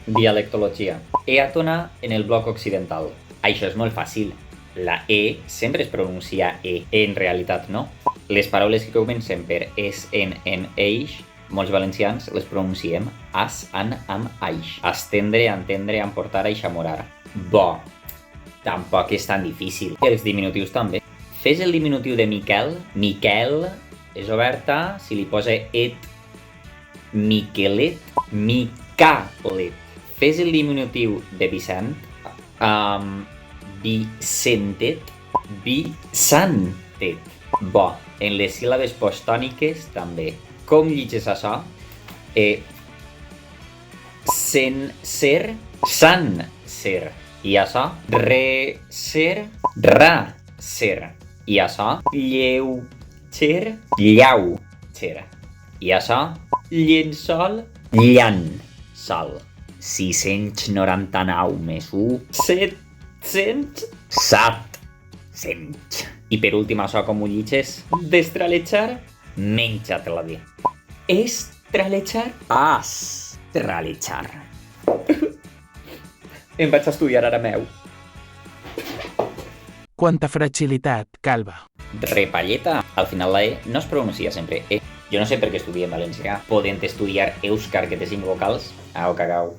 Dialectologia. Eàtona en el bloc occidental. Això és molt fàcil. La E sempre es pronuncia E. En realitat no. Les paraules que comencen per es, en, eix, molts valencians les pronunciem as, an, am, aix. Estendre, entendre, emportar, eixamorar. Bo. Tampoc és tan difícil. Els diminutius també. Fes el diminutiu de Miquel. Miquel és oberta. Si li posa et, Miquelet, Micalet. Fes el diminutiu de Vicent. Vicentet, Vicentet. Bo. En les síl·labes posttòniques també. Com llitges això? Sen-ser, san-ser. I això? Re-ser, ra-ser. I això? Lleu-xer, llau-xer. I això? Llençol, llan-sol. 699 més 1, 700, 700. I per últim, això com ho llitges? Destralejar, menja-te-la bé. Estralejar, astralejar. Em vaig estudiar arameu. Quanta fragilitat, Calva. Repalleta. Al final la E no es pronuncia sempre E. Jo no sé per què estudiem valencià. Podent estudiar èuscar que té 5 vocals. Au, cagau.